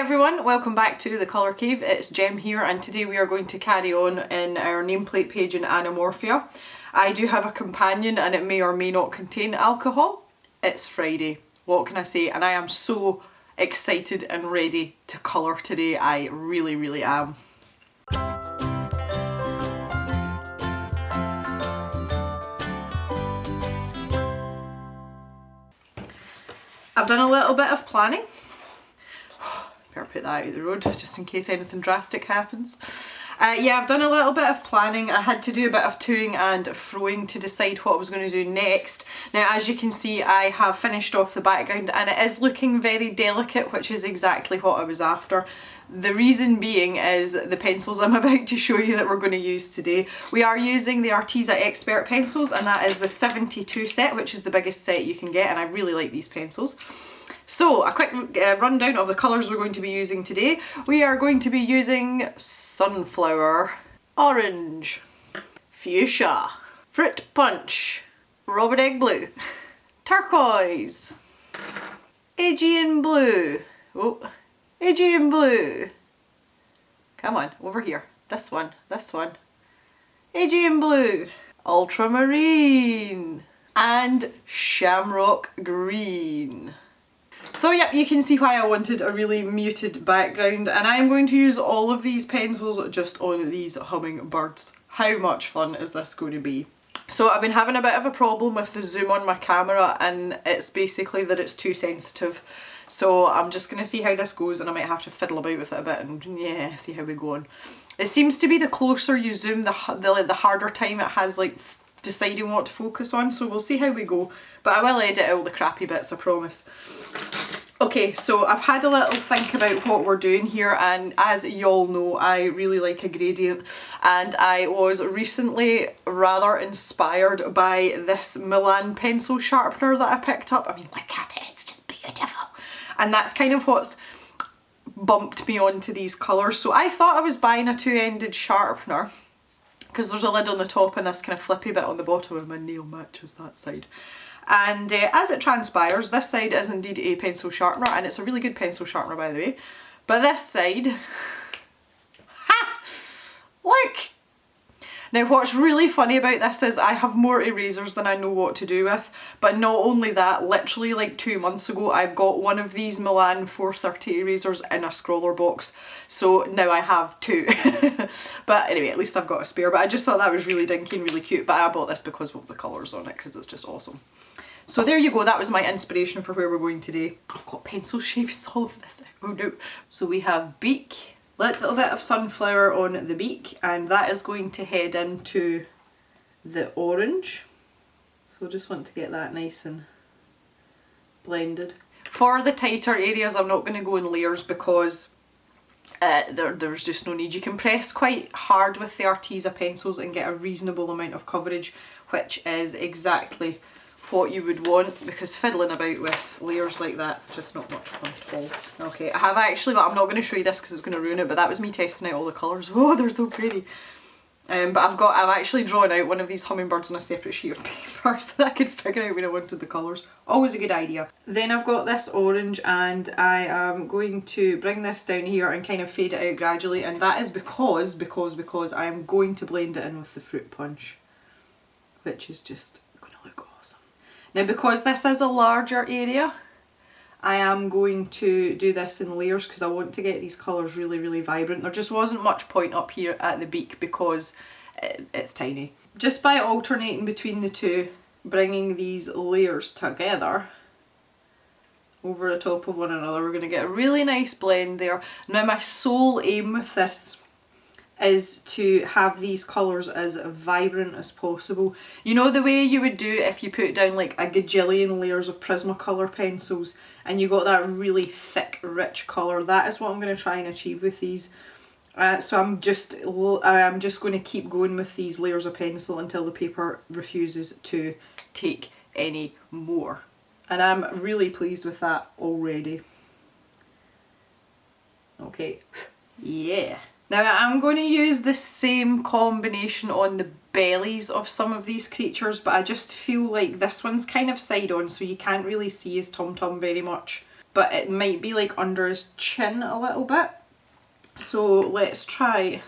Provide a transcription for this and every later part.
everyone, welcome back to the Colour Cave. It's Jem here and today we are going to carry on in our nameplate page in Animorphia. I do have a companion and it may or may not contain alcohol. It's Friday, what can I say, and I am so excited and ready to colour today. I really am. I've done a little bit of planning. Better put that out of the road just in case anything drastic happens. Yeah, I've done a little bit of planning. I had to do a bit of toing and froing to decide what I was going to do next. Now, as you can see, I have finished off the background and it is looking very delicate, which is exactly what I was after. The reason being is the pencils I'm about to show you that we're going to use today. We are using the Arteza Expert pencils, and that is the 72 set, which is the biggest set you can get, and I really like these pencils. So, a quick rundown of the colours we're going to be using today. We are going to be using sunflower, orange, fuchsia, fruit punch, robin egg blue, turquoise, Aegean blue, Aegean blue, come on, over here, this one, Aegean blue, ultramarine, and shamrock green. So yep, you can see why I wanted a really muted background, and I am going to use all of these pencils just on these hummingbirds. How much fun is this going to be? So I've been having a bit of a problem with the zoom on my camera, and it's basically that it's too sensitive. So I'm just going to see how this goes, and I might have to fiddle about with it a bit and yeah, see how we go on. It seems to be the closer you zoom, the harder time it has like deciding what to focus on, so we'll see how we go, but I will edit all the crappy bits, I promise. Okay, so I've had a little think about what we're doing here, and as y'all know, I really like a gradient, and I was recently rather inspired by this Milan pencil sharpener that I picked up. I mean, look at it, it's just beautiful. And that's kind of what's bumped me onto these colours. So I thought I was buying a two-ended sharpener, because there's a lid on the top and this kind of flippy bit on the bottom, and my nail matches that side. And as it transpires, this side is indeed a pencil sharpener, and it's a really good pencil sharpener, by the way. But this side, ha! Look! Now what's really funny about this is I have more erasers than I know what to do with, but not only that, literally like 2 months ago I got one of these Milan 430 erasers in a scroller box, so now I have two. But anyway, at least I've got a spare, but I just thought that was really dinky and really cute, but I bought this because of the colours on it, because it's just awesome. So there you go, that was my inspiration for where we're going today. I've got pencil shavings all over this, oh no. So we have beak, little bit of sunflower on the beak, and that is going to head into the orange. So just want to get that nice and blended. For the tighter areas I'm not going to go in layers because there's just no need. You can press quite hard with the Arteza pencils and get a reasonable amount of coverage, which is exactly what you would want, because fiddling about with layers like that's just not much fun at all. Okay, I have actually got, I'm not going to show you this because it's going to ruin it, but that was me testing out all the colours. Oh, they're so pretty. But I've actually drawn out one of these hummingbirds on a separate sheet of paper so that I could figure out when I wanted the colours. Always a good idea. Then I've got this orange, and I am going to bring this down here and kind of fade it out gradually, and that is because I am going to blend it in with the fruit punch, which is just going to look awesome. Now because this is a larger area, I am going to do this in layers because I want to get these colours really vibrant. There just wasn't much point up here at the beak because it's tiny. Just by alternating between the two, bringing these layers together over the top of one another, we're going to get a really nice blend there. Now my sole aim with this is to have these colours as vibrant as possible. You know the way you would do if you put down like a gajillion layers of Prismacolor pencils and you got that really thick, rich colour? That is what I'm going to try and achieve with these. So I'm just going to keep going with these layers of pencil until the paper refuses to take any more. And I'm really pleased with that already. Okay, yeah. Now I'm going to use the same combination on the bellies of some of these creatures, but I just feel like this one's kind of side on, so you can't really see his tum-tum very much. but it might be like under his chin a little bit. So let's try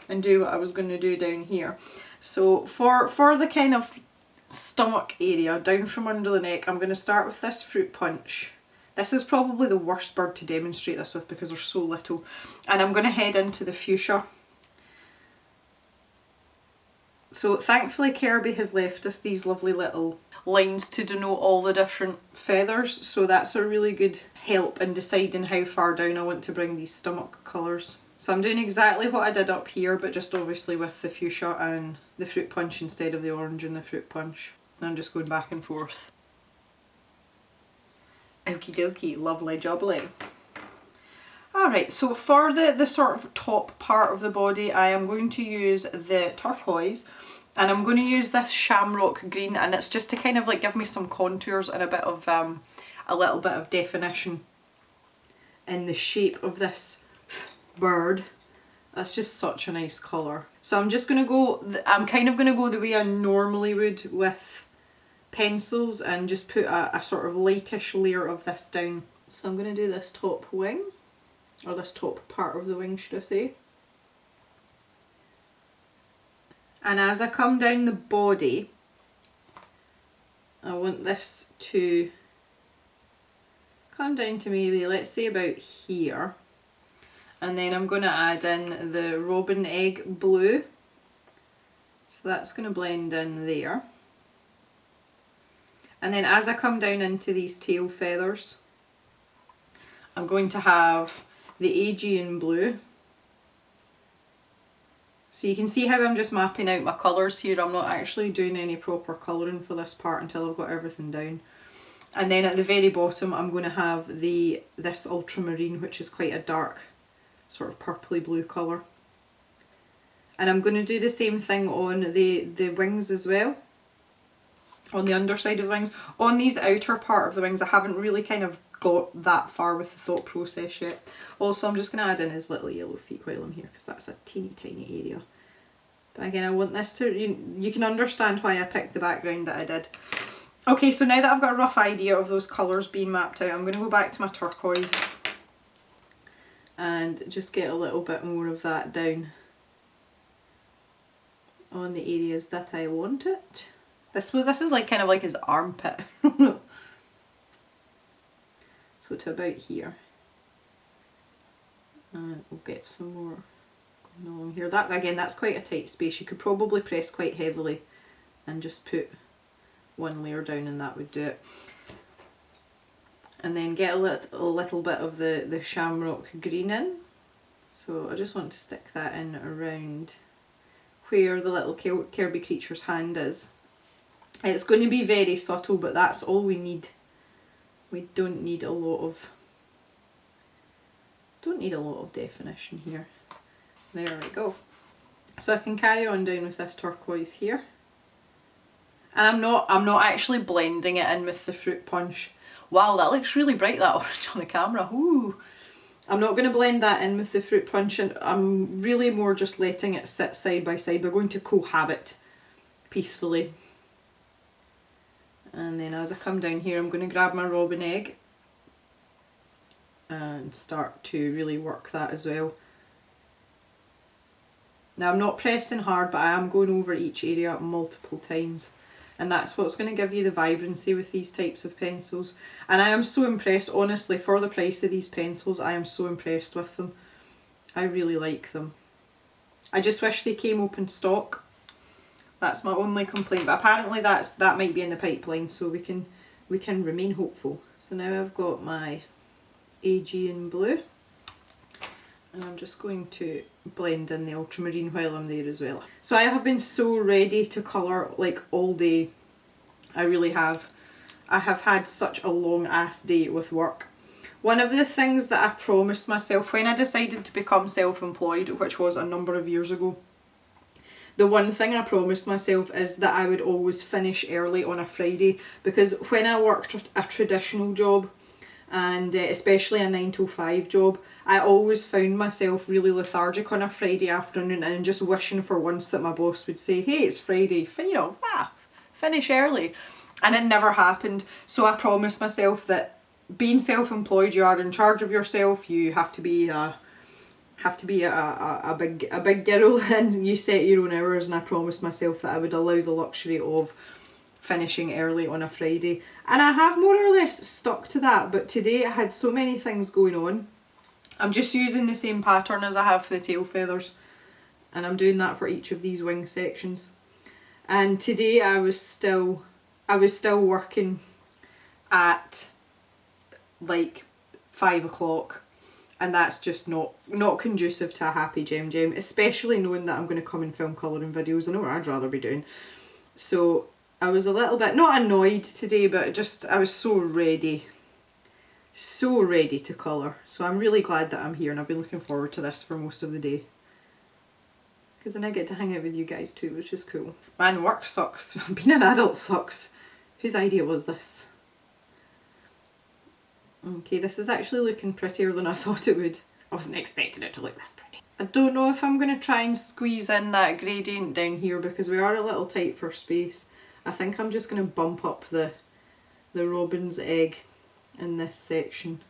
and do what I was going to do down here. So for the kind of stomach area down from under the neck, I'm going to start with this fruit punch. This is probably the worst bird to demonstrate this with because there's so little. And I'm going to head into the fuchsia. So thankfully Kerby has left us these lovely little lines to denote all the different feathers, so that's a really good help in deciding how far down I want to bring these stomach colours. So I'm doing exactly what I did up here, but just obviously with the fuchsia and the fruit punch instead of the orange and the fruit punch. And I'm just going back and forth. Okie dokie, lovely jubbly. Alright, so for the sort of top part of the body, I am going to use the turquoise, and I'm going to use this shamrock green, and it's just to kind of like give me some contours and a bit of a little bit of definition in the shape of this bird. That's just such a nice colour. So I'm just going to go, I'm kind of going to go the way I normally would with pencils and just put a sort of lightish layer of this down. So I'm going to do this top wing, or this top part of the wing should I say. And as I come down the body, I want this to come down to maybe, let's say about here. And then I'm going to add in the robin egg blue. So that's going to blend in there. And then as I come down into these tail feathers, I'm going to have the Aegean blue. So you can see how I'm just mapping out my colours here. I'm not actually doing any proper colouring for this part until I've got everything down. And then at the very bottom I'm going to have this ultramarine, which is quite a dark sort of purpley blue colour. And I'm going to do the same thing on the wings as well. On the underside of the wings. On these outer part of the wings I haven't really kind of got that far with the thought process yet. Also I'm just going to add in his little yellow feet while I'm here because that's a teeny tiny area. But again I want this to, you can understand why I picked the background that I did. Okay, so now that I've got a rough idea of those colours being mapped out, I'm going to go back to my turquoise and just get a little bit more of that down on the areas that I want it. I suppose this is like kind of like his armpit. So to about here. And we'll get some more going along here. That again, that's quite a tight space. You could probably press quite heavily and just put one layer down and that would do it. And then get a little bit of the shamrock green in. So I just want to stick that in around where the little Kerby creature's hand is. It's going to be very subtle, but that's all we need. We don't need a lot of definition here. There we go. So I can carry on down with this turquoise here. And I'm not actually blending it in with the fruit punch. Wow, that looks really bright, that orange on the camera. Ooh. I'm not going to blend that in with the fruit punch, and I'm really more just letting it sit side by side. They're going to cohabit peacefully. And then as I come down here, I'm going to grab my robin egg and start to really work that as well. Now I'm not pressing hard, but I am going over each area multiple times. And that's what's going to give you the vibrancy with these types of pencils. And I am so impressed, honestly, for the price of these pencils, I am so impressed with them. I really like them. I just wish they came open stock. That's my only complaint, but apparently that might be in the pipeline, so we can remain hopeful. So now I've got my Aegean blue, and I'm just going to blend in the ultramarine while I'm there as well. So I have been so ready to colour like all day. I really have. I have had such a long ass day with work. One of the things that I promised myself when I decided to become self-employed, which was a number of years ago, the one thing I promised myself is that I would always finish early on a Friday, because when I worked a traditional job, and especially a 9 to 5 job, I always found myself really lethargic on a Friday afternoon and just wishing for once that my boss would say, hey, it's Friday, finish early. And it never happened. So I promised myself that being self-employed, you are in charge of yourself. You have to be a big girl, and you set your own hours, and I promised myself that I would allow the luxury of finishing early on a Friday, and I have more or less stuck to that. But today I had so many things going on. I'm just using the same pattern as I have for the tail feathers, and I'm doing that for each of these wing sections. And today I was still working at like 5 o'clock, and that's just not conducive to a happy gem, especially knowing that I'm going to come and film colouring videos. I know what I'd rather be doing. So I was a little bit, not annoyed today, but just I was so ready to colour. So I'm really glad that I'm here, and I've been looking forward to this for most of the day, because then I get to hang out with you guys too, which is cool. Man, work sucks. Being an adult sucks. Whose idea was this? Okay, this is actually looking prettier than I thought it would. I wasn't expecting it to look this pretty. I don't know if I'm going to try and squeeze in that gradient down here, because we are a little tight for space. I think I'm just going to bump up the robin's egg in this section.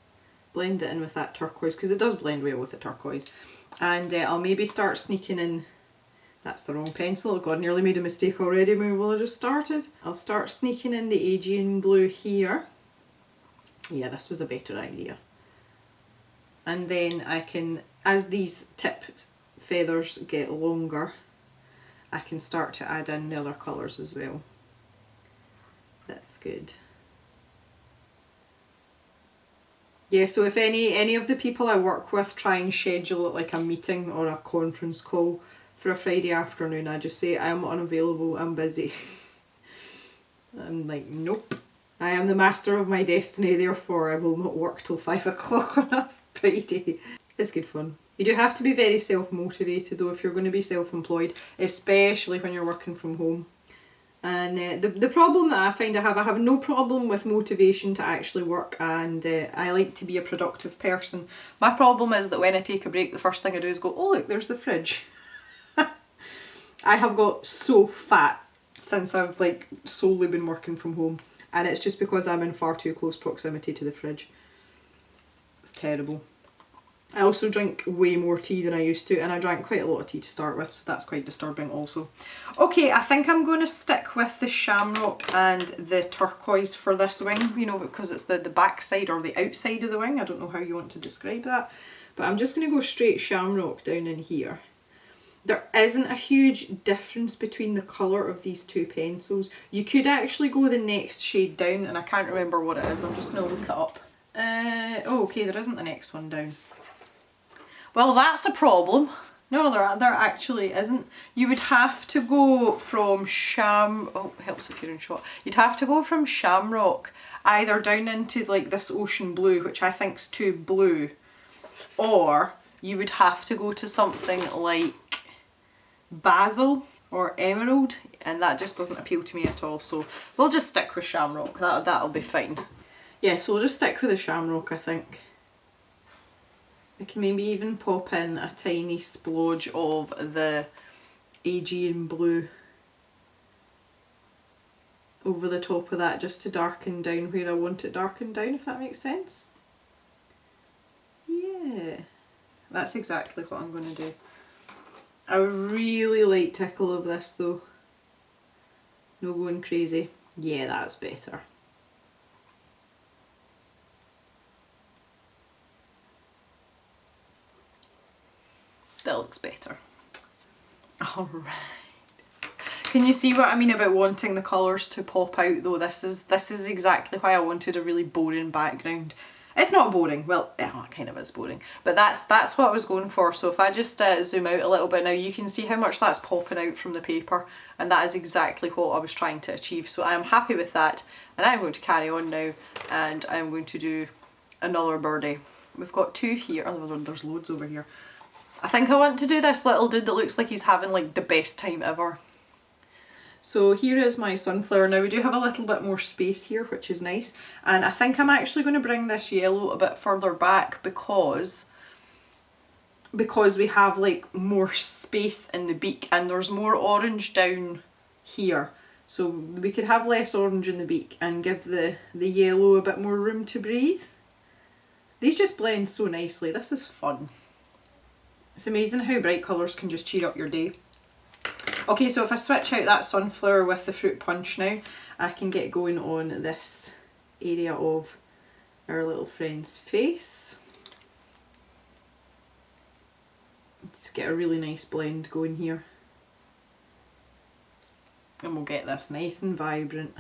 Blend it in with that turquoise, because it does blend well with the turquoise. And I'll maybe start sneaking in... That's the wrong pencil. Oh god, nearly made a mistake already while I just started. I'll start sneaking in the Aegean blue here. Yeah, this was a better idea. And then I can, as these tip feathers get longer, I can start to add in the other colours as well. That's good. Yeah, so if any of the people I work with try and schedule it like a meeting or a conference call for a Friday afternoon, I just say I'm unavailable, I'm busy. I'm like, nope. I am the master of my destiny, therefore I will not work till 5 o'clock on a Friday. It's good fun. You do have to be very self-motivated though if you're going to be self-employed, especially when you're working from home. And the problem that I find I have no problem with motivation to actually work, and I like to be a productive person. My problem is that when I take a break, the first thing I do is go, oh look, there's the fridge. I have got so fat since I've like solely been working from home. And it's just because I'm in far too close proximity to the fridge. It's terrible. I also drink way more tea than I used to, and I drank quite a lot of tea to start with, so that's quite disturbing also. Okay, I think I'm going to stick with the shamrock and the turquoise for this wing, you know, because it's the back side or the outside of the wing. I don't know how you want to describe that. But I'm just going to go straight shamrock down in here. There isn't a huge difference between the colour of these two pencils. You could actually go the next shade down, and I can't remember what it is. I'm just going to look it up. Oh, okay, there isn't the next one down. Well, that's a problem. No, there actually isn't. You would have to go from oh, helps if you're in shot. You'd have to go from shamrock either down into like this ocean blue, which I think's too blue, or you would have to go to something like basil or emerald, and that just doesn't appeal to me at all, so we'll just stick with shamrock. That'll be fine. Yeah, so we'll just stick with the shamrock, I think. I can maybe even pop in a tiny splodge of the Aegean blue over the top of that, just to darken down where I want it darkened down, if that makes sense. Yeah, that's exactly what I'm going to do. I would really like tickle of this though. No going crazy. Yeah, that's better. That looks better. Alright. Can you see what I mean about wanting the colours to pop out though? This is exactly why I wanted a really boring background. It's not boring, well, it kind of is boring, but that's what I was going for. So if I just zoom out a little bit now, you can see how much that's popping out from the paper, and that is exactly what I was trying to achieve. So I am happy with that, and I'm going to carry on now, and I'm going to do another birdie. We've got two here, oh, there's loads over here. I think I want to do this little dude that looks like he's having like the best time ever. So here is my sunflower. Now we do have a little bit more space here, which is nice. And I think I'm actually going to bring this yellow a bit further back because we have like more space in the beak, and there's more orange down here So we could have less orange in the beak and give the yellow a bit more room to breathe. These just blend so nicely. This is fun. It's amazing how bright colours can just cheer up your day. Okay, so if I switch out that sunflower with the fruit punch now, I can get going on this area of our little friend's face. Just get a really nice blend going here. And we'll get this nice and vibrant.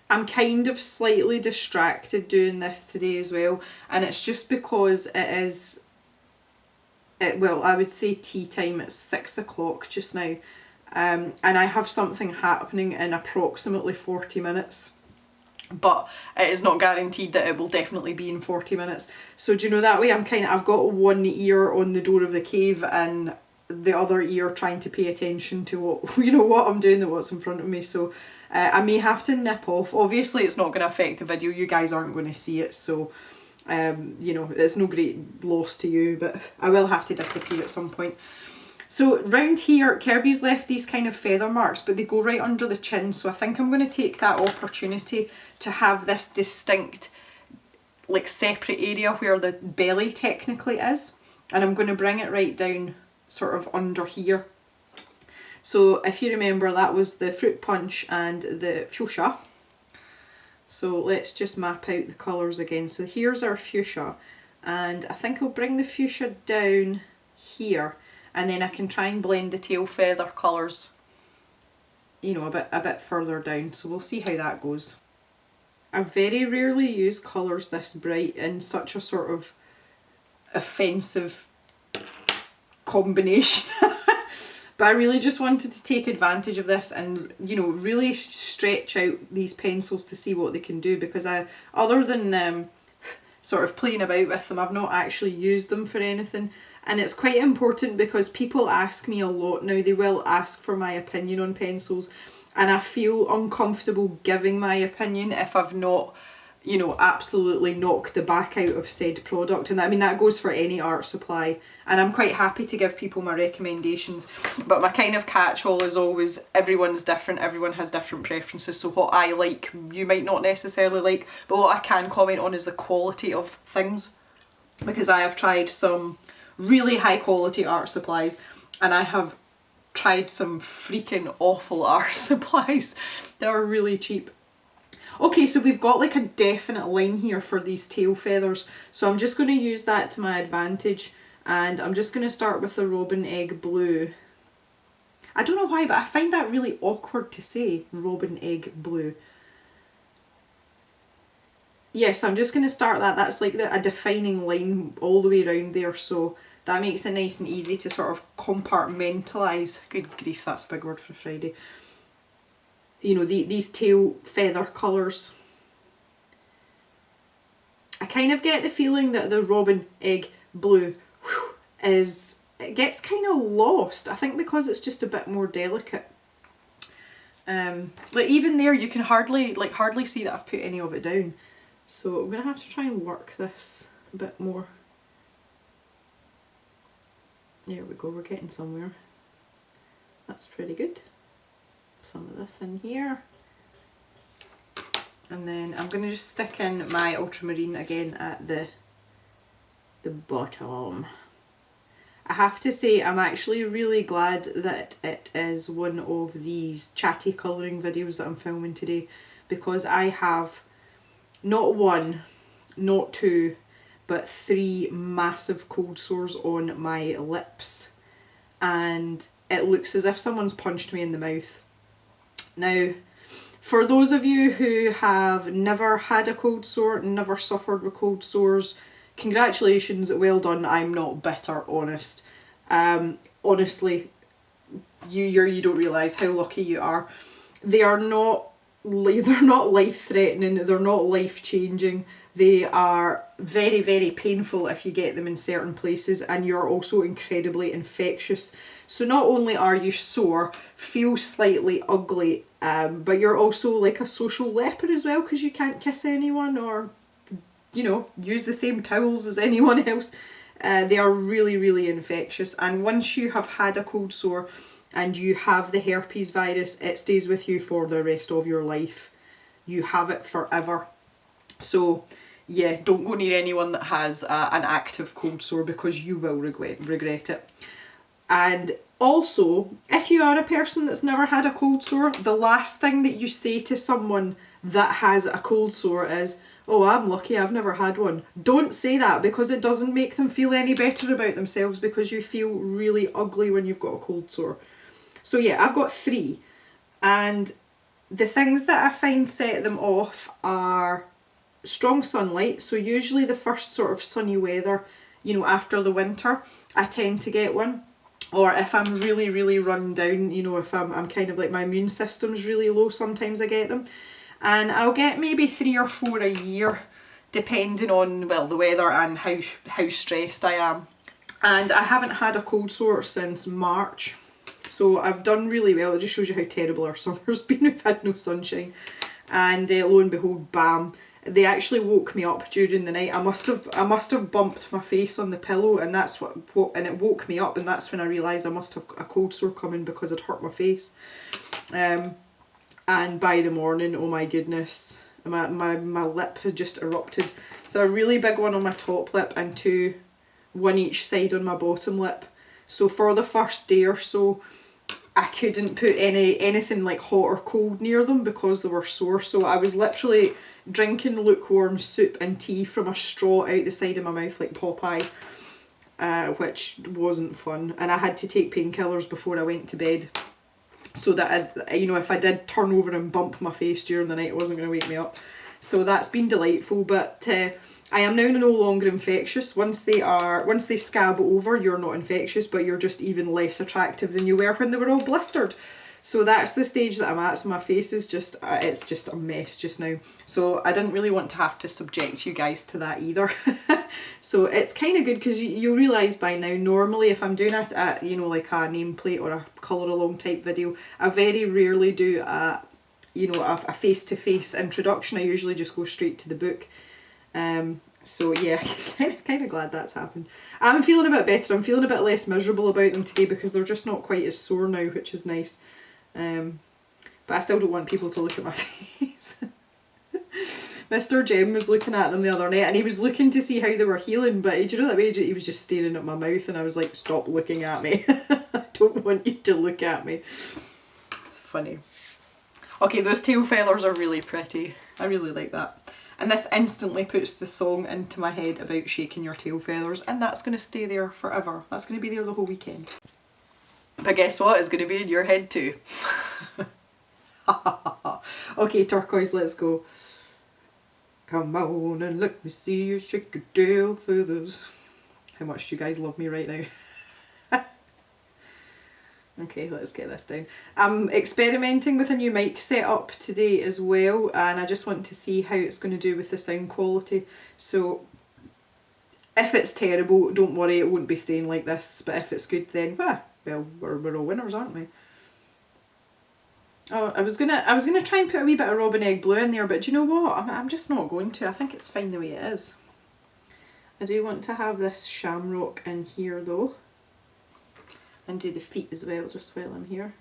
I'm kind of slightly distracted doing this today as well, and it's just because it is, well, I would say tea time. It's 6 o'clock just now, and I have something happening in approximately 40 minutes. But it is not guaranteed that it will definitely be in 40 minutes. So do you know, that way I've got one ear on the door of the cave and the other ear trying to pay attention to what, you know, what I'm doing and what's in front of me. So I may have to nip off. Obviously it's not going to affect the video, you guys aren't going to see it, so you know, it's no great loss to you, but I will have to disappear at some point. So round here, Kerby's left these kind of feather marks, but they go right under the chin, so I think I'm going to take that opportunity to have this distinct, like, separate area where the belly technically is, and I'm going to bring it right down sort of under here. So if you remember, that was the fruit punch and the fuchsia. So let's just map out the colours again. So here's our fuchsia, and I think I'll bring the fuchsia down here, and then I can try and blend the tail feather colours, you know, a bit further down. So we'll see how that goes. I very rarely use colours this bright in such a sort of offensive combination. But I really just wanted to take advantage of this and, you know, really stretch out these pencils to see what they can do, because other than sort of playing about with them, I've not actually used them for anything. And it's quite important because people ask me a lot now. They will ask for my opinion on pencils, and I feel uncomfortable giving my opinion if I've not, you know, absolutely knocked the back out of said product. And I mean, that goes for any art supply, and I'm quite happy to give people my recommendations, but my kind of catch-all is always everyone's different, everyone has different preferences, so what I like you might not necessarily like, but what I can comment on is the quality of things, because I have tried some really high quality art supplies and I have tried some freaking awful art supplies that are really cheap. Okay, so we've got like a definite line here for these tail feathers, so I'm just going to use that to my advantage, and I'm just going to start with the robin egg blue. I don't know why, but I find that really awkward to say, robin egg blue. Yes, I'm just going to start that. That's like a defining line all the way around there, so that makes it nice and easy to sort of compartmentalise. Good grief, that's a big word for Friday. You know, these tail feather colours. I kind of get the feeling that the robin egg blue it gets kind of lost. I think because it's just a bit more delicate. Like even there you can hardly see that I've put any of it down. So I'm going to have to try and work this a bit more. There we go, we're getting somewhere. That's pretty good. Some of this in here, and then I'm going to just stick in my ultramarine again at the bottom. I have to say I'm actually really glad that it is one of these chatty colouring videos that I'm filming today, because I have not one, not two, but 3 massive cold sores on my lips, and it looks as if someone's punched me in the mouth. Now, for those of you who have never had a cold sore, never suffered with cold sores, congratulations, well done. I'm not bitter, honest. Honestly, you don't realise how lucky you are. They're not life-threatening, they're not life-changing. They are very, very painful if you get them in certain places, and you're also incredibly infectious. So not only are you sore, feel slightly ugly, but you're also like a social leper as well, because you can't kiss anyone or, you know, use the same towels as anyone else. They are really, really infectious, and once you have had a cold sore, and you have the herpes virus, it stays with you for the rest of your life. You have it forever. So yeah, don't go near anyone that has an active cold sore, because you will regret it. And also, if you are a person that's never had a cold sore, the last thing that you say to someone that has a cold sore is, oh, I'm lucky, I've never had one. Don't say that, because it doesn't make them feel any better about themselves, because you feel really ugly when you've got a cold sore. So yeah, I've got 3. And the things that I find set them off are strong sunlight. So usually the first sort of sunny weather, you know, after the winter, I tend to get one. Or if I'm really, really run down, you know, if I'm kind of like, my immune system's really low, sometimes I get them. And I'll get maybe 3 or 4 a year, depending on, well, the weather and how stressed I am. And I haven't had a cold sore since March. So I've done really well. It just shows you how terrible our summer's been. We've had no sunshine. And lo and behold, bam. They actually woke me up during the night. I must have bumped my face on the pillow, and that's and it woke me up, and that's when I realised I must have a cold sore coming, because I'd hurt my face. And by the morning, oh my goodness, my lip had just erupted. So a really big one on my top lip, and 2, one each side on my bottom lip. So for the first day or so, I couldn't put anything like hot or cold near them, because they were sore. So I was literally drinking lukewarm soup and tea from a straw out the side of my mouth like Popeye, which wasn't fun. And I had to take painkillers before I went to bed, so that you know, if I did turn over and bump my face during the night, it wasn't going to wake me up. So that's been delightful. But I am now no longer infectious. Once they scab over, you're not infectious, but you're just even less attractive than you were when they were all blistered. So that's the stage that I'm at. So my face is just, it's just a mess just now. So I didn't really want to have to subject you guys to that either. So it's kind of good, because you'll realise by now, normally if I'm doing you know, like a nameplate or a colour along type video, I very rarely do you know, a face-to-face introduction. I usually just go straight to the book. So yeah, kind of glad that's happened. I'm feeling a bit better. I'm feeling a bit less miserable about them today, because they're just not quite as sore now, which is nice. But I still don't want people to look at my face. Mr. Jem was looking at them the other night, and he was looking to see how they were healing, but do you know that way, he was just staring at my mouth, and I was like, stop looking at me. I don't want you to look at me. It's funny. Okay, those tail feathers are really pretty. I really like that. And this instantly puts the song into my head about shaking your tail feathers, and that's going to stay there forever. That's going to be there the whole weekend. But guess what? It's going to be in your head too. Okay, turquoise, let's go. Come on and let me see you shake your tail feathers. How much do you guys love me right now? Okay, let's get this down. I'm experimenting with a new mic setup today as well, and I just want to see how it's going to do with the sound quality. So if it's terrible, don't worry, it won't be staying like this. But if it's good, then well, we're all winners, aren't we? Oh, I was gonna try and put a wee bit of robin egg blue in there, but do you know what? I'm just not going to. I think it's fine the way it is. I do want to have this shamrock in here though. And do the feet as well, just while I'm here.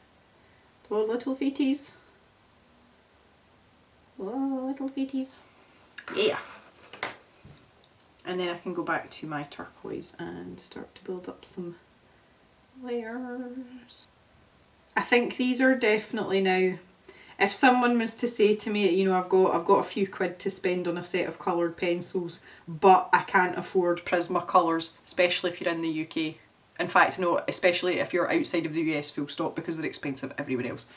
Poor little feeties. Oh, little feeties. Yeah. And then I can go back to my turquoise and start to build up some layers. I think these are definitely now, if someone was to say to me, you know, I've got a few quid to spend on a set of coloured pencils, but I can't afford Prismacolors, especially if you're in the UK. In fact, no, especially if you're outside of the US, full stop, because they're expensive everywhere else.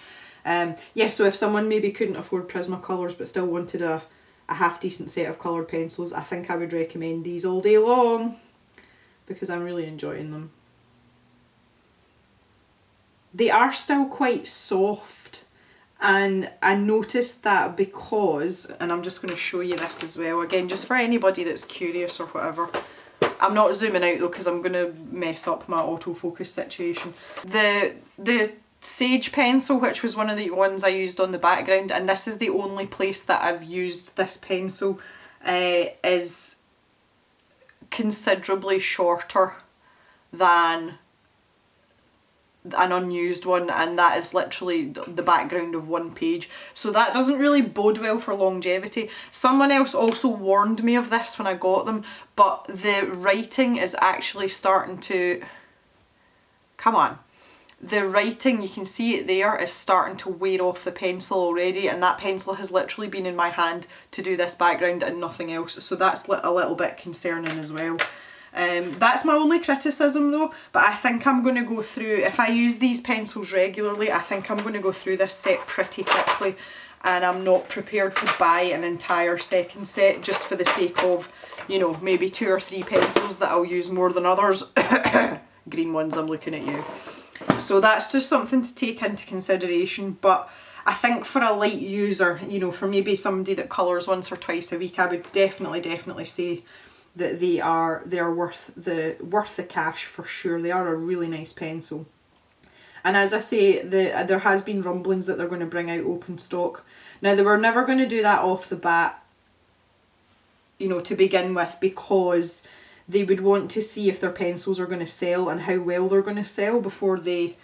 Yeah, so if someone maybe couldn't afford Prismacolors but still wanted a half decent set of coloured pencils, I think I would recommend these all day long, because I'm really enjoying them. They are still quite soft, and I noticed that because, and I'm just going to show you this as well, again, just for anybody that's curious or whatever. I'm not zooming out though, because I'm going to mess up my autofocus situation. The Sage pencil, which was one of the ones I used on the background, and this is the only place that I've used this pencil, is considerably shorter than an unused one, and that is literally the background of one page. So that doesn't really bode well for longevity. Someone else also warned me of this when I got them, but the writing is actually starting to, come on. The writing, you can see it there, is starting to wear off the pencil already, and that pencil has literally been in my hand to do this background and nothing else, so that's a little bit concerning as well. That's my only criticism though, but I think I'm going to go through, if I use these pencils regularly, I think I'm going to go through this set pretty quickly, and I'm not prepared to buy an entire second set just for the sake of, you know, maybe 2 or 3 pencils that I'll use more than others. Green ones, I'm looking at you. So that's just something to take into consideration, but I think for a light user, you know, for maybe somebody that colours once or twice a week, I would definitely say that they are worth the cash for sure. They are a really nice pencil. And as I say, there has been rumblings that they're going to bring out open stock. Now, they were never going to do that off the bat, you know, to begin with, because they would want to see if their pencils are going to sell and how well they're going to sell before they,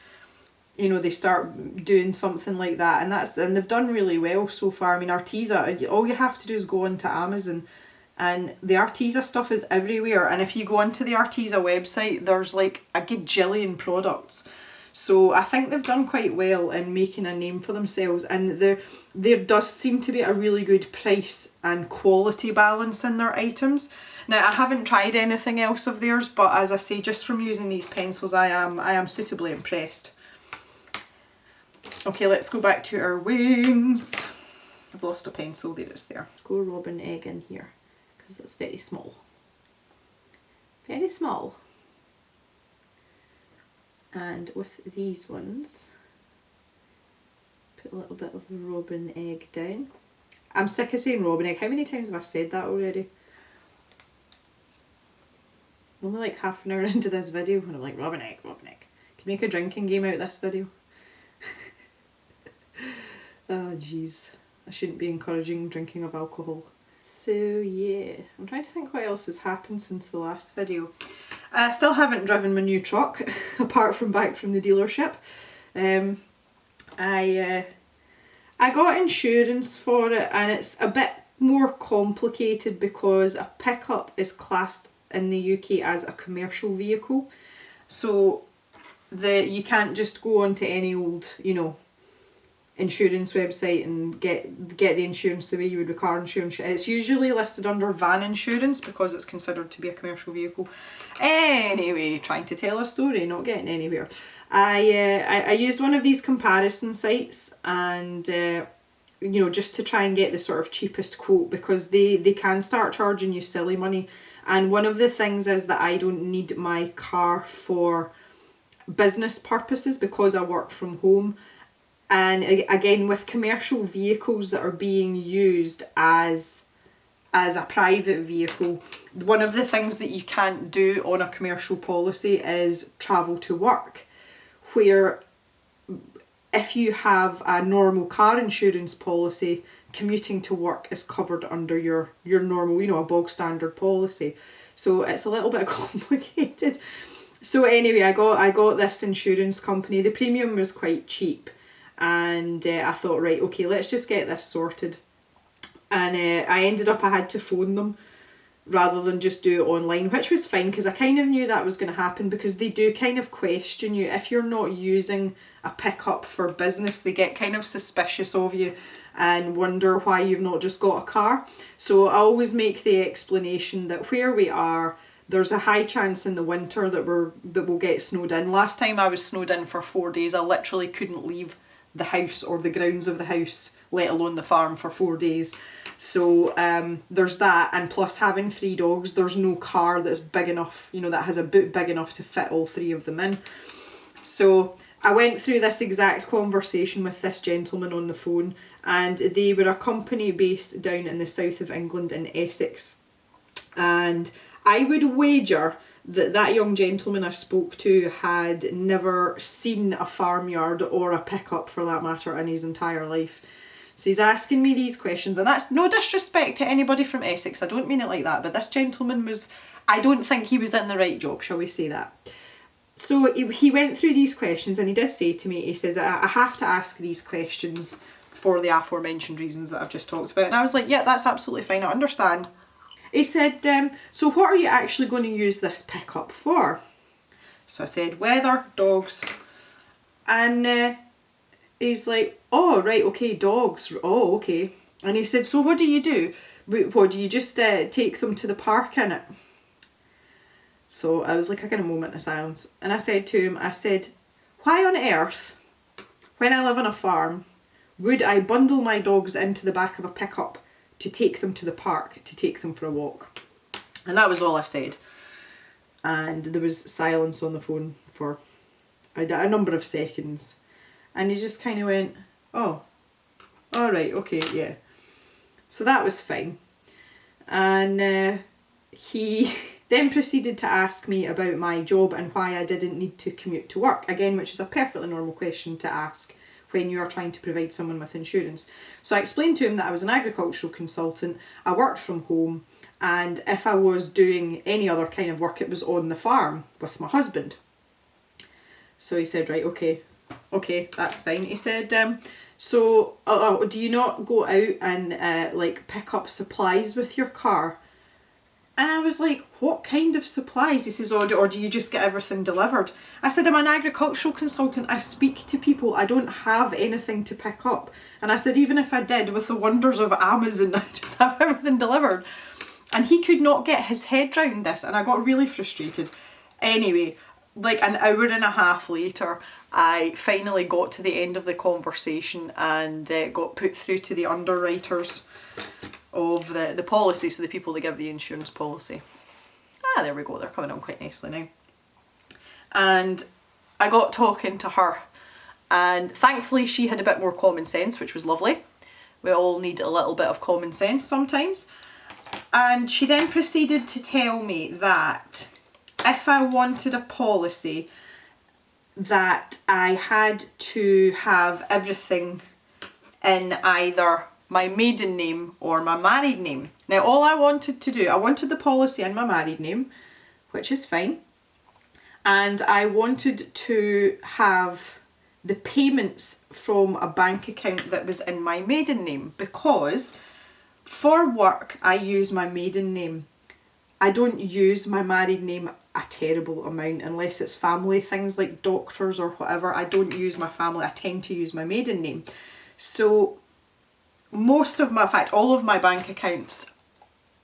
you know, they start doing something like that. And they've done really well so far. I mean, Arteza, all you have to do is go onto Amazon, and the Arteza stuff is everywhere. And if you go onto the Arteza website, there's like a gajillion products. So I think they've done quite well in making a name for themselves, and there does seem to be a really good price and quality balance in their items. Now, I haven't tried anything else of theirs, but as I say, just from using these pencils, I am suitably impressed. Okay, let's go back to our wings. I've lost a pencil, there it's there. Go robin egg in here, because it's very small. Very small. And with these ones, put a little bit of robin egg down. I'm sick of saying robin egg. How many times have I said that already? I'm only like half an hour into this video and I'm like, robin egg, robin egg. Can you make a drinking game out of this video? Oh jeez, I shouldn't be encouraging drinking of alcohol. So yeah, I'm trying to think what else has happened since the last video. I still haven't driven my new truck, apart from back from the dealership. I got insurance for it, and it's a bit more complicated because a pickup is classed in the UK as a commercial vehicle. So you can't just go onto any old, you know, insurance website and get the insurance the way you would with car insurance. It's usually listed under van insurance because it's considered to be a commercial vehicle. Anyway, trying to tell a story, not getting anywhere. I used one of these comparison sites, and you know, just to try and get the sort of cheapest quote, because they can start charging you silly money. And one of the things is that I don't need my car for business purposes because I work from home. And again, with commercial vehicles that are being used as a private vehicle, one of the things that you can't do on a commercial policy is travel to work, where if you have a normal car insurance policy, commuting to work is covered under your normal, you know, a bog standard policy. So it's a little bit complicated. So anyway, I got this insurance company. The premium was quite cheap, and I thought, right, okay, let's just get this sorted. And I ended up, I had to phone them rather than just do it online, which was fine because I kind of knew that was going to happen, because they do kind of question you. If you're not using a pickup for business, they get kind of suspicious of you and wonder why you've not just got a car. So I always make the explanation that where we are, there's a high chance in the winter that we'll get snowed in. Last time I was snowed in for 4 days. I literally couldn't leave the house or the grounds of the house, let alone the farm, for 4 days. So there's that, and plus having 3 dogs, there's no car that's big enough, you know, that has a boot big enough to fit all 3 of them in. So I went through this exact conversation with this gentleman on the phone, and they were a company based down in the south of England in Essex. And I would wager that that young gentleman I spoke to had never seen a farmyard or a pickup for that matter in his entire life. So he's asking me these questions, and that's no disrespect to anybody from Essex, I don't mean it like that, but this gentleman was, I don't think he was in the right job, shall we say that. So he went through these questions and he did say to me, he says, I have to ask these questions for the aforementioned reasons that I've just talked about. And I was like, yeah, that's absolutely fine, I understand. He said, so what are you actually going to use this pickup for? So I said, weather, dogs. And he's like, oh, right, okay, dogs. Oh, okay. And he said, so what do you do? What, do you just take them to the park in it? So I was like, I got a moment of silence. And I said to him, I said, why on earth, when I live on a farm, would I bundle my dogs into the back of a pickup to take them to the park, to take them for a walk? And that was all I said. And there was silence on the phone for a number of seconds. And he just kind of went, oh, all right, okay, yeah. So that was fine. And he then proceeded to ask me about my job and why I didn't need to commute to work. Again, which is a perfectly normal question to ask when you are trying to provide someone with insurance. So I explained to him that I was an agricultural consultant, I worked from home, and if I was doing any other kind of work, it was on the farm with my husband. So he said, right, okay, that's fine. He said, so do you not go out and like pick up supplies with your car? And I was like, what kind of supplies? He says, or do you just get everything delivered? I said, I'm an agricultural consultant. I speak to people. I don't have anything to pick up. And I said, even if I did, with the wonders of Amazon, I just have everything delivered. And he could not get his head round this, and I got really frustrated. Anyway, like an hour and a half later, I finally got to the end of the conversation and got put through to the underwriters of the policy, so the people that give the insurance policy. There we go, they're coming on quite nicely now. And I got talking to her, and thankfully she had a bit more common sense, which was lovely. We all need a little bit of common sense sometimes. And she then proceeded to tell me that if I wanted a policy, that I had to have everything in either my maiden name or my married name. Now, all I wanted to do, I wanted the policy in my married name, which is fine, and I wanted to have the payments from a bank account that was in my maiden name, because for work I use my maiden name. I don't use my married name a terrible amount unless it's family things like doctors or whatever. I don't use my family, I tend to use my maiden name. So most of my, in fact, all of my bank accounts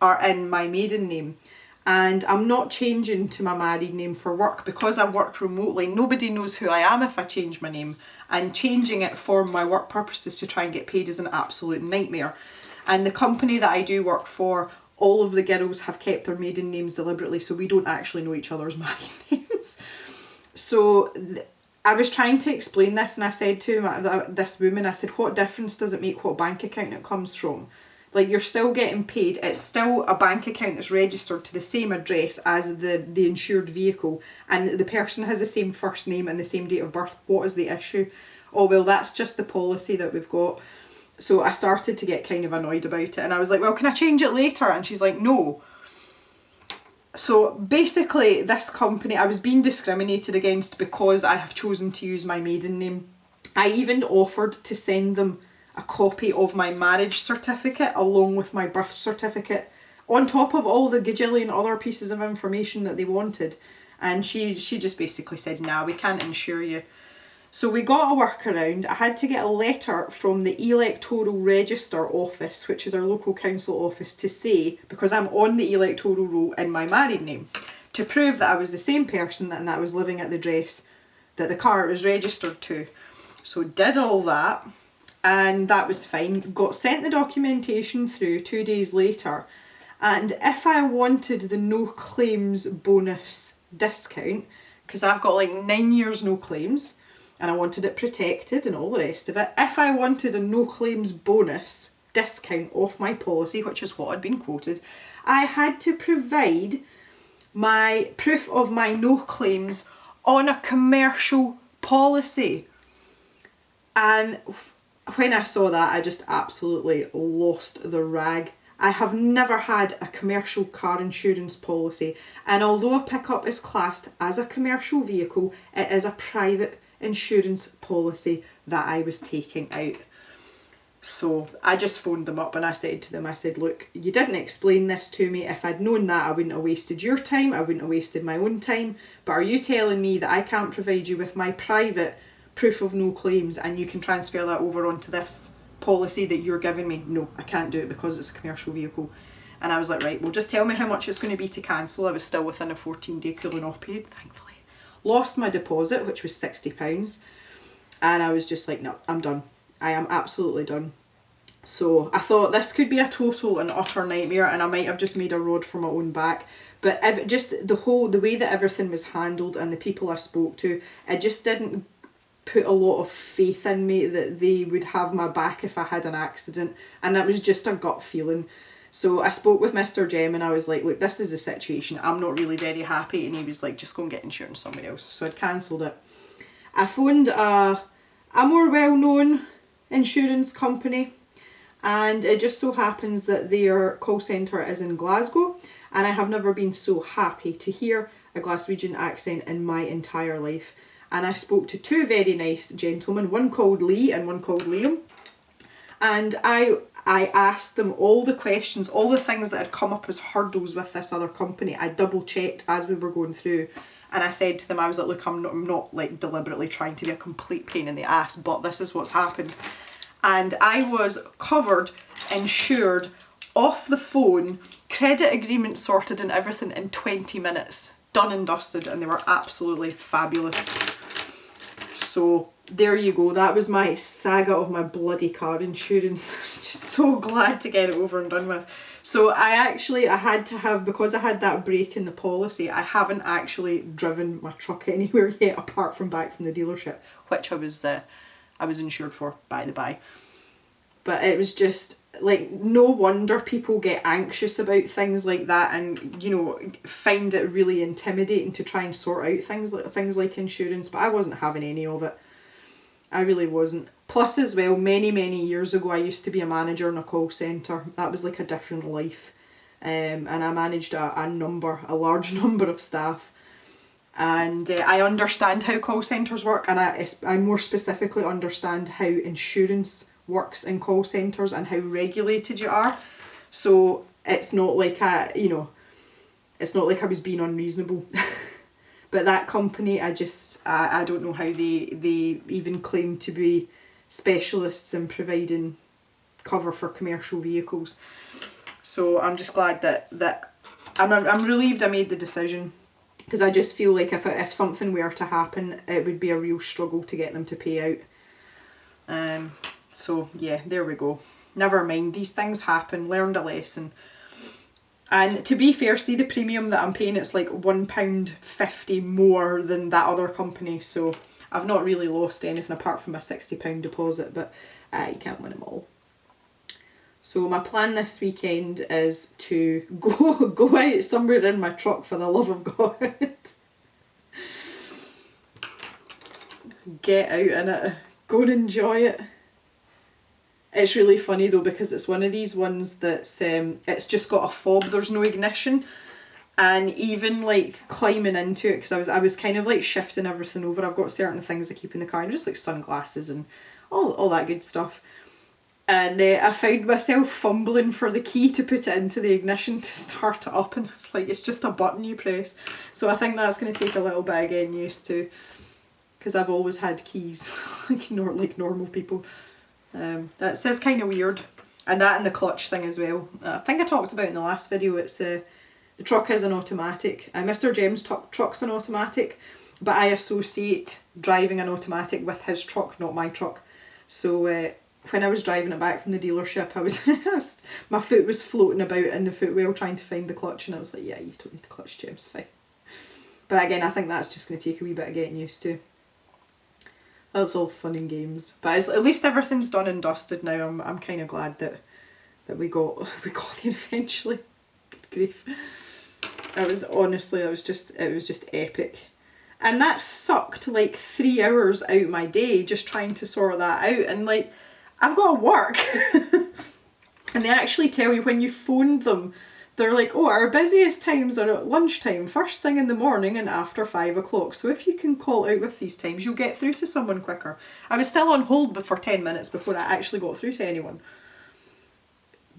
are in my maiden name, and I'm not changing to my married name for work because I work remotely. Nobody knows who I am if I change my name, and changing it for my work purposes to try and get paid is an absolute nightmare. And the company that I do work for, all of the girls have kept their maiden names deliberately, so we don't actually know each other's married names. So I was trying to explain this, and I said to this woman, I said, what difference does it make what bank account it comes from? Like, you're still getting paid. It's still a bank account that's registered to the same address as the insured vehicle, and the person has the same first name and the same date of birth. What is the issue? Oh, well, that's just the policy that we've got. So I started to get kind of annoyed about it, and I was like, well, can I change it later? And she's like, no. So basically this company, I was being discriminated against because I have chosen to use my maiden name. I even offered to send them a copy of my marriage certificate along with my birth certificate, on top of all the gajillion other pieces of information that they wanted. And she just basically said, nah, we can't insure you. So we got a workaround. I had to get a letter from the electoral register office, which is our local council office, to say, because I'm on the electoral roll in my married name, to prove that I was the same person and that I was living at the address that the car was registered to. So did all that, and that was fine. Got sent the documentation through 2 days later, and if I wanted the no claims bonus discount, because I've got like 9 years no claims, and I wanted it protected and all the rest of it, if I wanted a no claims bonus discount off my policy, which is what had been quoted, I had to provide my proof of my no claims on a commercial policy. And when I saw that, I just absolutely lost the rag. I have never had a commercial car insurance policy, and although a pickup is classed as a commercial vehicle, it is a private insurance policy that I was taking out. So I just phoned them up and I said to them, I said, look, you didn't explain this to me. If I'd known that, I wouldn't have wasted your time, I wouldn't have wasted my own time, but are you telling me that I can't provide you with my private proof of no claims and you can transfer that over onto this policy that you're giving me? No, I can't do it because it's a commercial vehicle. And I was like, right, well, just tell me how much it's going to be to cancel. I was still within a 14-day cooling off period, thankfully. Lost my deposit, which was £60, and I was just like, no, I'm done. I am absolutely done. So I thought this could be a total and utter nightmare, and I might have just made a road for my own back. But just the way that everything was handled and the people I spoke to, it just didn't put a lot of faith in me that they would have my back if I had an accident, and that was just a gut feeling. So I spoke with Mr. Jem and I was like, look, this is the situation, I'm not really very happy, and he was like, just go and get insurance somewhere else. So I'd cancelled it. I phoned a more well-known insurance company, and it just so happens that their call centre is in Glasgow, and I have never been so happy to hear a Glaswegian accent in my entire life. And I spoke to two very nice gentlemen, one called Lee and one called Liam, and I asked them all the questions, all the things that had come up as hurdles with this other company. I double checked as we were going through, and I said to them, I was like, look, I'm not like deliberately trying to be a complete pain in the ass, but this is what's happened. And I was covered, insured, off the phone, credit agreement sorted and everything in 20 minutes. Done and dusted, and they were absolutely fabulous. So there you go, that was my saga of my bloody car insurance. Just so glad to get it over and done with. So I had to have, because I had that break in the policy, I haven't actually driven my truck anywhere yet apart from back from the dealership, which I was insured for, by the by. But it was just like, no wonder people get anxious about things like that, and you know, find it really intimidating to try and sort out things like insurance. But I wasn't having any of it. I really wasn't. Plus as well, many years ago I used to be a manager in a call centre. That was like a different life. And I managed a large number of staff. And I understand how call centres work, and I more specifically understand how insurance works in call centres and how regulated you are. So it's not like it's not like I was being unreasonable. But that company, I don't know how they even claim to be specialists in providing cover for commercial vehicles. So I'm just glad that I'm relieved I made the decision, because I just feel like if something were to happen, it would be a real struggle to get them to pay out. So yeah, there we go. Never mind, these things happen, learned a lesson. And to be fair, see the premium that I'm paying, it's like £1.50 more than that other company, so I've not really lost anything apart from a £60 deposit, but you can't win them all. So my plan this weekend is to go out somewhere in my truck, for the love of God. Get out in it, go and enjoy it. It's really funny though, because it's one of these ones that's it's just got a fob, there's no ignition, and even like climbing into it, because I was kind of like shifting everything over. I've got certain things I keep in the car, and just like sunglasses and all that good stuff, and I found myself fumbling for the key to put it into the ignition to start it up, and it's like, it's just a button you press. So I think that's going to take a little bit of getting used to, because I've always had keys like normal people. That says kind of weird, and that and the clutch thing as well. I think I talked about in the last video, it's the truck is an automatic. Mr. Jem's truck's an automatic, but I associate driving an automatic with his truck, not my truck. So when I was driving it back from the dealership, I was my foot was floating about in the footwell trying to find the clutch, and I was like, yeah, you don't need the clutch, Jem, it's fine. But again, I think that's just going to take a wee bit of getting used to. That's all fun and games, but at least everything's done and dusted now. I'm kind of glad that we got there eventually. Good grief! It was just epic, and that sucked like 3 hours out my day just trying to sort that out, and like, I've got to work. And they actually tell you when you phoned them, they're like, oh, our busiest times are at lunchtime, first thing in the morning and after 5 o'clock. So if you can call out with these times, you'll get through to someone quicker. I was still on hold for 10 minutes before I actually got through to anyone.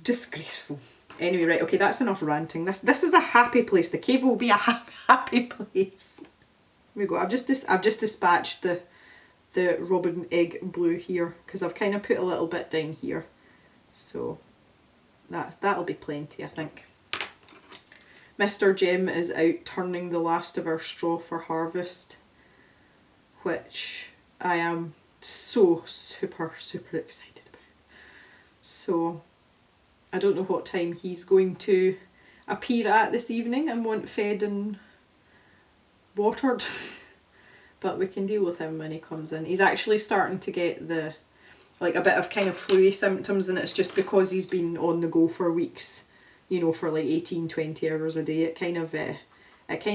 Disgraceful. Anyway, right, okay, that's enough ranting. This is a happy place. The cave will be a happy place. Here we go. I've just dispatched the robin egg blue here because I've kind of put a little bit down here. So that'll be plenty, I think. Mr. Jem is out turning the last of our straw for harvest, which I am so super excited about. So I don't know what time he's going to appear at this evening and want fed and watered, but we can deal with him when he comes in. He's actually starting to get a bit of kind of flu symptoms, and it's just because he's been on the go for weeks. You know, for like 18-20 hours a day. It kind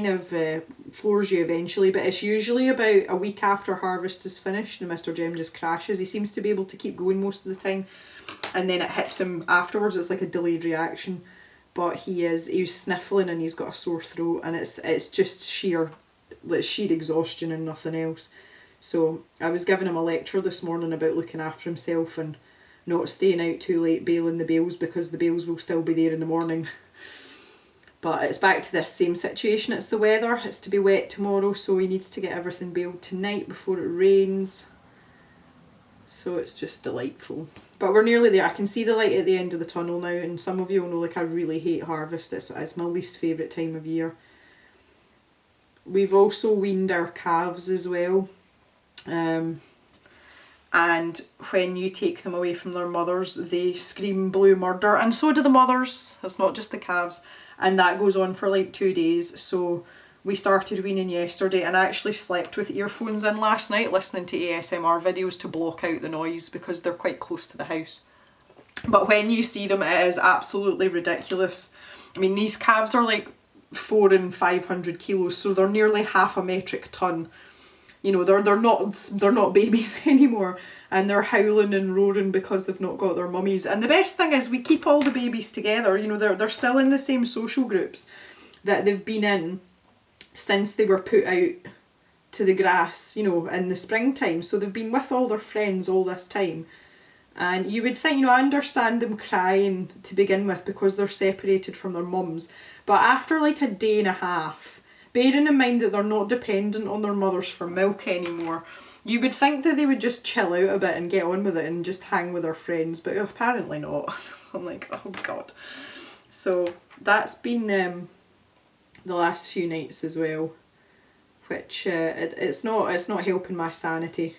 of floors you eventually, but it's usually about a week after harvest is finished and Mr. Jem just crashes. He seems to be able to keep going most of the time, and then it hits him afterwards. It's like a delayed reaction, but he's sniffling and he's got a sore throat, and it's just sheer exhaustion and nothing else. So I was giving him a lecture this morning about looking after himself and not staying out too late baling the bales, because the bales will still be there in the morning. But it's back to this same situation. It's the weather. It's to be wet tomorrow, so he needs to get everything baled tonight before it rains. So it's just delightful. But we're nearly there. I can see the light at the end of the tunnel now, and some of you will know, like, I really hate harvest. It's my least favourite time of year. We've also weaned our calves as well. And when you take them away from their mothers, they scream blue murder, and so do the mothers. It's not just the calves, and that goes on for like 2 days. So we started weaning yesterday, and I actually slept with earphones in last night listening to ASMR videos to block out the noise because they're quite close to the house. But when you see them, it is absolutely ridiculous. I mean, these calves are like 400 and 500 kilos, so they're nearly half a metric ton. You know, they're not babies anymore, and they're howling and roaring because they've not got their mummies. And the best thing is we keep all the babies together. You know, they're still in the same social groups that they've been in since they were put out to the grass, you know, in the springtime. So they've been with all their friends all this time. And you would think, you know, I understand them crying to begin with because they're separated from their mums. But after like a day and a half, bearing in mind that they're not dependent on their mothers for milk anymore, you would think that they would just chill out a bit and get on with it and just hang with their friends, but apparently not. I'm like, oh god. So that's been the last few nights as well, which it's not helping my sanity.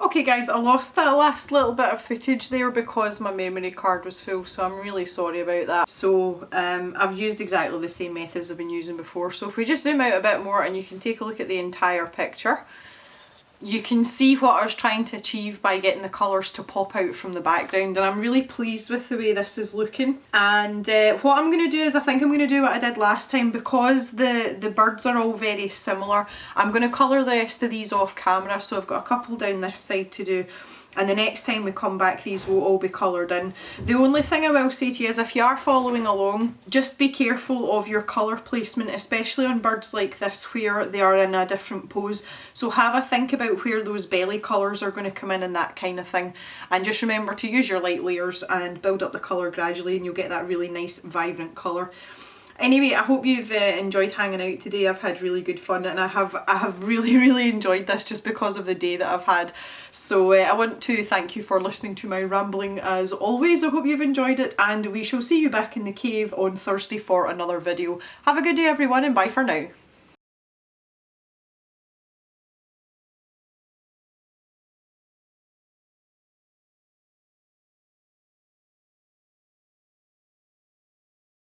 Okay guys, I lost that last little bit of footage there because my memory card was full, so I'm really sorry about that. So I've used exactly the same methods I've been using before. So if we just zoom out a bit more and you can take a look at the entire picture, you can see what I was trying to achieve by getting the colours to pop out from the background, and I'm really pleased with the way this is looking. And what I'm going to do is, I think I'm going to do what I did last time, because the birds are all very similar. I'm going to colour the rest of these off camera, so I've got a couple down this side to do. And the next time we come back, these will all be coloured in. The only thing I will say to you is, if you are following along, just be careful of your colour placement, especially on birds like this where they are in a different pose. So have a think about where those belly colours are going to come in and that kind of thing. And just remember to use your light layers and build up the colour gradually, and you'll get that really nice vibrant colour. Anyway, I hope you've enjoyed hanging out today. I've had really good fun, and I have really enjoyed this just because of the day that I've had. So I want to thank you for listening to my rambling as always. I hope you've enjoyed it, and we shall see you back in the cave on Thursday for another video. Have a good day everyone, and bye for now.